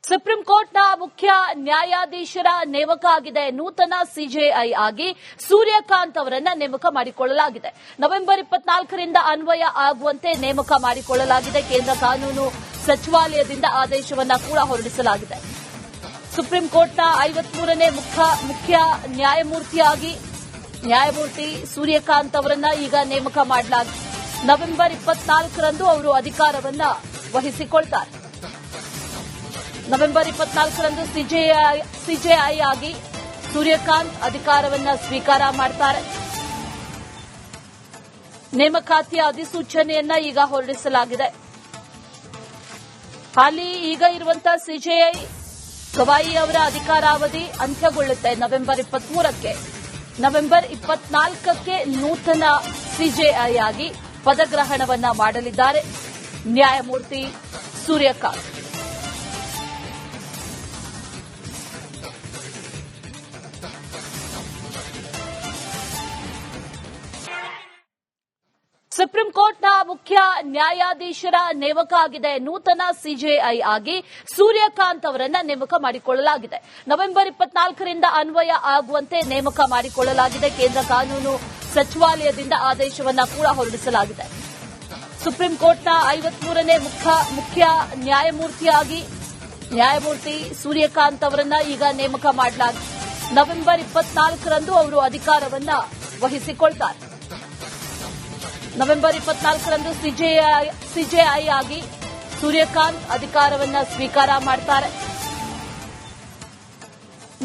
Supreme ಕೋರ್ಟ್ನ ಮುಖ್ಯ ನ್ಯಾಯಾಧೀಶರ ನೇಮಕ ಆಗಿದೆ. ನೂತನ ಸಿಜೆಐ ಆಗಿ ಸೂರ್ಯಕಾಂತ್ ಅವರನ್ನ ನೇಮಕ ಮಾಡಿಕೊಳ್ಳಲಾಗಿದೆ. ನವೆಂಬರ್ 24ರಿಂದ ಅನ್ವಯ ಆಗುವಂತೆ ನೇಮಕ ಮಾಡಿಕೊಳ್ಳಲಾಗಿದೆ. ಕೇಂದ್ರ ಕಾನೂನು ಸಚಿವಾಲಯದಿಂದ ಆದೇಶವನ್ನ ಕೂಡ ಹೊರಡಿಸಲಾಗಿದೆ. ಸುಪ್ರೀಂ ಕೋರ್ಟ್ನ 53ನೇ ಮುಖ್ಯ ನ್ಯಾಯಮೂರ್ತಿಯಾಗಿ ನ್ಯಾಯಮೂರ್ತಿ ಸೂರ್ಯಕಾಂತ್ ಅವರನ್ನ ಈಗ ನೇಮಕ ಮಾಡಲಾಗಿದೆ. ನವೆಂಬರ್ 24ರಂದು ಅವರು ಅಧಿಕಾರವನ್ನ ವಹಿಸಿಕೊಳ್ತಾರೆ. ನವೆಂಬರ್ 24ರಂದು ಸಿಜೆಐ ಆಗಿ ಸೂರ್ಯಕಾಂತ್ ಅಧಿಕಾರವನ್ನ ಸ್ವೀಕಾರ ಮಾಡ್ತಾರೆ. ನೇಮಕಾತಿಯ ಅಧಿಸೂಚನೆಯನ್ನ ಈಗ ಹೊರಡಿಸಲಾಗಿದೆ. ಹಾಲಿ ಈಗ ಇರುವಂತಹ ಸಿಜೆಐ ಗವಾಯಿ ಅವರ ಅಧಿಕಾರಾವಧಿ ಅಂತ್ಯಗೊಳ್ಳುತ್ತೆ ನವೆಂಬರ್ 23ಕ್ಕೆ. ನವೆಂಬರ್ 24ಕ್ಕೆ ನೂತನ ಸಿಜೆಐ ಆಗಿ ಪದಗ್ರಹಣವನ್ನ ಮಾಡಲಿದ್ದಾರೆ ನ್ಯಾಯಮೂರ್ತಿ ಸೂರ್ಯಕಾಂತ್. ಸುಪ್ರೀಂ ಕೋರ್ಟ್ನ ಮುಖ್ಯ ನ್ಯಾಯಾಧೀಶರ ನೇಮಕ ಆಗಿದೆ. ನೂತನ ಸಿಜೆಐ ಆಗಿ ಸೂರ್ಯಕಾಂತ್ ಅವರನ್ನ ನೇಮಕ ಮಾಡಿಕೊಳ್ಳಲಾಗಿದೆ. ನವೆಂಬರ್ 24ರಿಂದ ಅನ್ವಯ ಆಗುವಂತೆ ನೇಮಕ ಮಾಡಿಕೊಳ್ಳಲಾಗಿದೆ. ಕೇಂದ್ರ ಕಾನೂನು ಸಚಿವಾಲಯದಿಂದ ಆದೇಶವನ್ನ ಕೂಡ ಹೊರಡಿಸಲಾಗಿದೆ. ಸುಪ್ರೀಂ ಕೋರ್ಟ್ನ 53ನೇ ಮುಖ್ಯ ನ್ಯಾಯಮೂರ್ತಿಯಾಗಿ ನ್ಯಾಯಮೂರ್ತಿ ಸೂರ್ಯಕಾಂತ್ ಅವರನ್ನ ಈಗ ನೇಮಕ ಮಾಡಲಾಗಿದೆ. ನವೆಂಬರ್ 24ರಂದು ಅವರು ಅಧಿಕಾರವನ್ನ ವಹಿಸಿಕೊಳ್ತಾರೆ. ನವೆಂಬರ್ 24ರಂದು ಸಿಜೆಐ ಆಗಿ ಸೂರ್ಯಕಾಂತ್ ಅಧಿಕಾರವನ್ನ ಸ್ವೀಕಾರ ಮಾಡ್ತಾರೆ.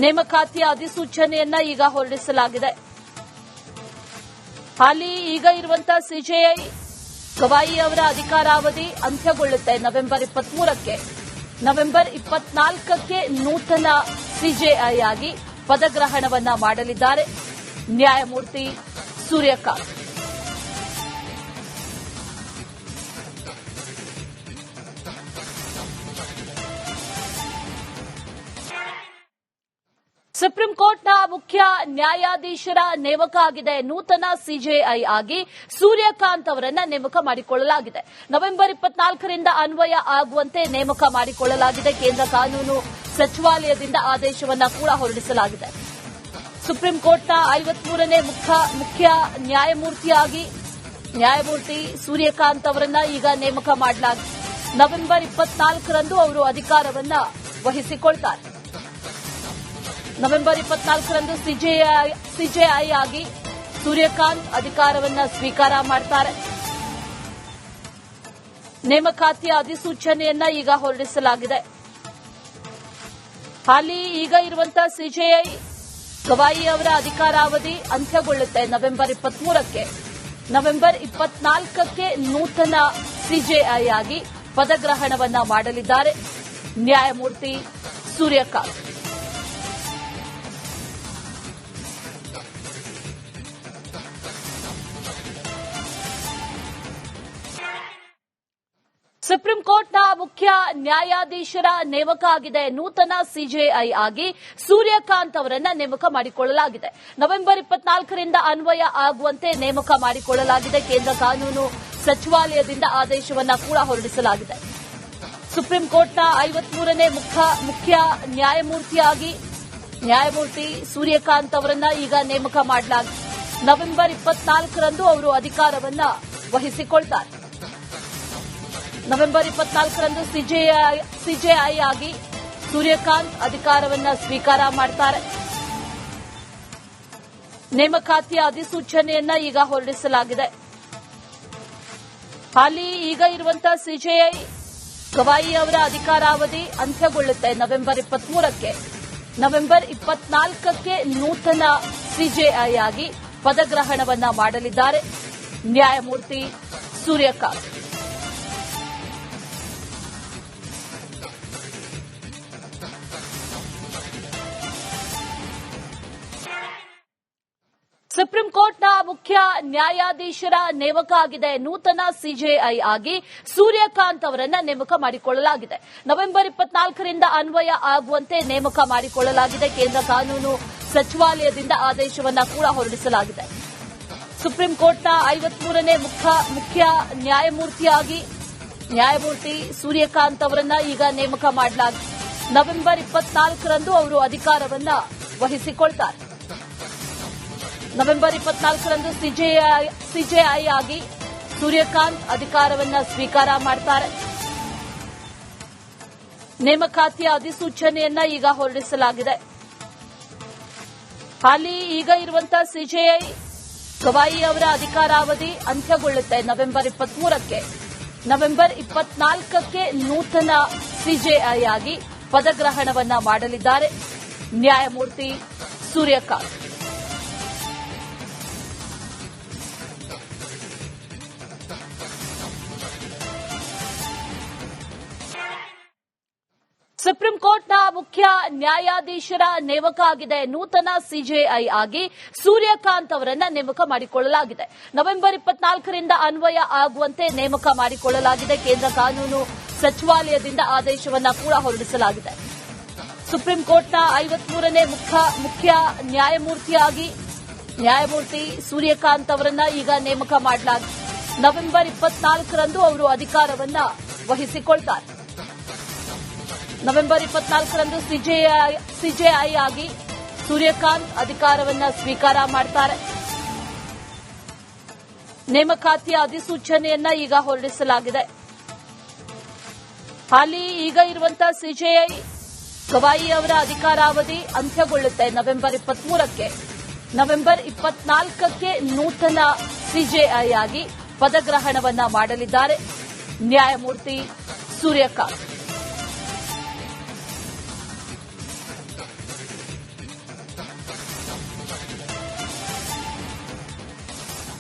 ನೇಮಕಾತಿಯ ಅಧಿಸೂಚನೆಯನ್ನ ಈಗ ಹೊರಡಿಸಲಾಗಿದೆ. ಹಾಲಿ ಈಗ ಇರುವಂತಹ ಸಿಜೆಐ ಗವಾಯಿ ಅವರ ಅಧಿಕಾರಾವಧಿ ಅಂತ್ಯಗೊಳ್ಳುತ್ತೆ ನವೆಂಬರ್ 23ಕ್ಕೆ. ನವೆಂಬರ್ 24ಕ್ಕೆ ನೂತನ ಸಿಜೆಐ ಆಗಿ ಪದಗ್ರಹಣವನ್ನ ಮಾಡಲಿದ್ದಾರೆ ನ್ಯಾಯಮೂರ್ತಿ ಸೂರ್ಯಕಾಂತ್. ಸುಪ್ರೀಂ ಕೋರ್ಟ್ನ ಮುಖ್ಯ ನ್ಯಾಯಾಧೀಶರ ನೇಮಕ ಆಗಿದೆ. ನೂತನ ಸಿಜೆಐ ಆಗಿ ಸೂರ್ಯಕಾಂತ್ ಅವರನ್ನ ನೇಮಕ ಮಾಡಿಕೊಳ್ಳಲಾಗಿದೆ. ನವೆಂಬರ್ 24ರಿಂದ ಅನ್ವಯ ಆಗುವಂತೆ ನೇಮಕ ಮಾಡಿಕೊಳ್ಳಲಾಗಿದೆ. ಕೇಂದ್ರ ಕಾನೂನು ಸಚಿವಾಲಯದಿಂದ ಆದೇಶವನ್ನ ಕೂಡ ಹೊರಡಿಸಲಾಗಿದೆ. ಸುಪ್ರೀಂ ಕೋರ್ಟ್ನ 53ನೇ ಮುಖ್ಯ ನ್ಯಾಯಮೂರ್ತಿಯಾಗಿ ನ್ಯಾಯಮೂರ್ತಿ ಸೂರ್ಯಕಾಂತ್ ಅವರನ್ನ ಈಗ ನೇಮಕ ಮಾಡಲಾಗಿದೆ. ನವೆಂಬರ್ 24ರಂದು ಅವರು ಅಧಿಕಾರವನ್ನ ವಹಿಸಿಕೊಳ್ತಾರೆ. ನವೆಂಬರ್ 24ರಂದು ಸಿಜೆಐ ಆಗಿ ಸೂರ್ಯಕಾಂತ್ ಅಧಿಕಾರವನ್ನ ಸ್ವೀಕಾರ ಮಾಡ್ತಾರೆ. ನೇಮಕಾತಿಯ ಅಧಿಸೂಚನೆಯನ್ನ ಈಗ ಹೊರಡಿಸಲಾಗಿದೆ. ಹಾಲಿ ಈಗ ಇರುವಂತಹ ಸಿಜೆಐ ಗವಾಯಿ ಅವರ ಅಧಿಕಾರಾವಧಿ ಅಂತ್ಯಗೊಳ್ಳುತ್ತೆ ನವೆಂಬರ್ 23ಕ್ಕೆ. ನವೆಂಬರ್ 24ಕ್ಕೆ ನೂತನ ಸಿಜೆಐ ಆಗಿ ಪದಗ್ರಹಣವನ್ನ ಮಾಡಲಿದ್ದಾರೆ ನ್ಯಾಯಮೂರ್ತಿ ಸೂರ್ಯಕಾಂತ್. ಸುಪ್ರೀಂ ಕೋರ್ಟ್ನ ಮುಖ್ಯ ನ್ಯಾಯಾಧೀಶರ ನೇಮಕ ಆಗಿದೆ. ನೂತನ ಸಿಜೆಐ ಆಗಿ ಸೂರ್ಯಕಾಂತ್ ಅವರನ್ನ ನೇಮಕ ಮಾಡಿಕೊಳ್ಳಲಾಗಿದೆ. ನವೆಂಬರ್ 24ರಿಂದ ಅನ್ವಯ ಆಗುವಂತೆ ನೇಮಕ ಮಾಡಿಕೊಳ್ಳಲಾಗಿದೆ. ಕೇಂದ್ರ ಕಾನೂನು ಸಚಿವಾಲಯದಿಂದ ಆದೇಶವನ್ನ ಕೂಡ ಹೊರಡಿಸಲಾಗಿದೆ. ಸುಪ್ರೀಂ ಕೋರ್ಟ್ನ 53ನೇ ಮುಖ್ಯ ನ್ಯಾಯಮೂರ್ತಿಯಾಗಿ ನ್ಯಾಯಮೂರ್ತಿ ಸೂರ್ಯಕಾಂತ್ ಅವರನ್ನ ಈಗ ನೇಮಕ ಮಾಡಲಾಗಿದೆ. ನವೆಂಬರ್ 24ರಂದು ಅವರು ಅಧಿಕಾರವನ್ನ ವಹಿಸಿಕೊಳ್ತಾರೆ. ನವೆಂಬರ್ 24ರಂದು ಸಿಜೆಐ ಆಗಿ ಸೂರ್ಯಕಾಂತ್ ಅಧಿಕಾರವನ್ನ ಸ್ವೀಕಾರ ಮಾಡ್ತಾರೆ. ನೇಮಕಾತಿಯ ಅಧಿಸೂಚನೆಯನ್ನ ಈಗ ಹೊರಡಿಸಲಾಗಿದೆ. ಹಾಲಿ ಈಗ ಇರುವಂತಹ ಸಿಜೆಐ ಗವಾಯಿ ಅವರ ಅಧಿಕಾರಾವಧಿ ಅಂತ್ಯಗೊಳ್ಳುತ್ತೆ ನವೆಂಬರ್ 23ಕ್ಕೆ. ನವೆಂಬರ್ 24ಕ್ಕೆ ನೂತನ ಸಿಜೆಐ ಆಗಿ ಪದಗ್ರಹಣವನ್ನ ಮಾಡಲಿದ್ದಾರೆ ನ್ಯಾಯಮೂರ್ತಿ ಸೂರ್ಯಕಾಂತ್. ಸುಪ್ರೀಂ ಕೋರ್ಟ್ನ ಮುಖ್ಯ ನ್ಯಾಯಾಧೀಶರ ನೇಮಕ ಆಗಿದೆ. ನೂತನ ಸಿಜೆಐ ಆಗಿ ಸೂರ್ಯಕಾಂತ್ ಅವರನ್ನ ನೇಮಕ ಮಾಡಿಕೊಳ್ಳಲಾಗಿದೆ. ನವೆಂಬರ್ 24ರಿಂದ ಅನ್ವಯ ಆಗುವಂತೆ ನೇಮಕ ಮಾಡಿಕೊಳ್ಳಲಾಗಿದೆ. ಕೇಂದ್ರ ಕಾನೂನು ಸಚಿವಾಲಯದಿಂದ ಆದೇಶವನ್ನ ಕೂಡ ಹೊರಡಿಸಲಾಗಿದೆ. ಸುಪ್ರೀಂ ಕೋರ್ಟ್ನ 53ನೇ ಮುಖ್ಯ ನ್ಯಾಯಮೂರ್ತಿಯಾಗಿ ನ್ಯಾಯಮೂರ್ತಿ ಸೂರ್ಯಕಾಂತ್ ಅವರನ್ನ ಈಗ ನೇಮಕ ಮಾಡಲಾಗಿದೆ. ನವೆಂಬರ್ 24ರಂದು ಅವರು ಅಧಿಕಾರವನ್ನ ವಹಿಸಿಕೊಳ್ತಾರೆ. ನವೆಂಬರ್ 24ರಂದು ಸಿಜೆಐ ಆಗಿ ಸೂರ್ಯಕಾಂತ್ ಅಧಿಕಾರವನ್ನ ಸ್ವೀಕಾರ ಮಾಡ್ತಾರೆ. ನೇಮಕಾತಿಯ ಅಧಿಸೂಚನೆಯನ್ನ ಈಗ ಹೊರಡಿಸಲಾಗಿದೆ. ಹಾಲಿ ಈಗ ಇರುವಂತಹ ಸಿಜೆಐ ಗವಾಯಿ ಅವರ ಅಧಿಕಾರಾವಧಿ ಅಂತ್ಯಗೊಳ್ಳುತ್ತೆ ನವೆಂಬರ್ 23ಕ್ಕೆ. ನವೆಂಬರ್ 24ಕ್ಕೆ ನೂತನ ಸಿಜೆಐ ಆಗಿ ಪದಗ್ರಹಣವನ್ನ ಮಾಡಲಿದ್ದಾರೆ ನ್ಯಾಯಮೂರ್ತಿ ಸೂರ್ಯಕಾಂತ್. ಸುಪ್ರೀಂ ಕೋರ್ಟ್ನ ಮುಖ್ಯ ನ್ಯಾಯಾಧೀಶರ ನೇಮಕ ಆಗಿದೆ. ನೂತನ ಸಿಜೆಐ ಆಗಿ ಸೂರ್ಯಕಾಂತ್ ಅವರನ್ನ ನೇಮಕ ಮಾಡಿಕೊಳ್ಳಲಾಗಿದೆ. ನವೆಂಬರ್ 24ರಿಂದ ಅನ್ವಯ ಆಗುವಂತೆ ನೇಮಕ ಮಾಡಿಕೊಳ್ಳಲಾಗಿದೆ. ಕೇಂದ್ರ ಕಾನೂನು ಸಚಿವಾಲಯದಿಂದ ಆದೇಶವನ್ನ ಕೂಡ ಹೊರಡಿಸಲಾಗಿದೆ. ಸುಪ್ರೀಂ ಕೋರ್ಟ್ನ 53ನೇ ಮುಖ್ಯ ನ್ಯಾಯಮೂರ್ತಿಯಾಗಿ ನ್ಯಾಯಮೂರ್ತಿ ಸೂರ್ಯಕಾಂತ್ ಅವರನ್ನ ಈಗ ನೇಮಕ ಮಾಡಲಾಗಿದೆ. ನವೆಂಬರ್ 24ರಂದು ಅವರು ಅಧಿಕಾರವನ್ನ ವಹಿಸಿಕೊಳ್ತಾರೆ. ನವೆಂಬರ್ 24ರಂದು ಸಿಜೆಐ ಆಗಿ ಸೂರ್ಯಕಾಂತ್ ಅಧಿಕಾರವನ್ನ ಸ್ವೀಕಾರ ಮಾಡ್ತಾರೆ. ನೇಮಕಾತಿಯ ಅಧಿಸೂಚನೆಯನ್ನ ಈಗ ಹೊರಡಿಸಲಾಗಿದೆ. ಹಾಲಿ ಈಗ ಇರುವಂತಹ ಸಿಜೆಐ ಗವಾಯಿ ಅವರ ಅಧಿಕಾರಾವಧಿ ಅಂತ್ಯಗೊಳ್ಳುತ್ತೆ ನವೆಂಬರ್ 23ಕ್ಕೆ. ನವೆಂಬರ್ 24ಕ್ಕೆ ನೂತನ ಸಿಜೆಐ ಆಗಿ ಪದಗ್ರಹಣವನ್ನ ಮಾಡಲಿದ್ದಾರೆ ನ್ಯಾಯಮೂರ್ತಿ ಸೂರ್ಯಕಾಂತ್.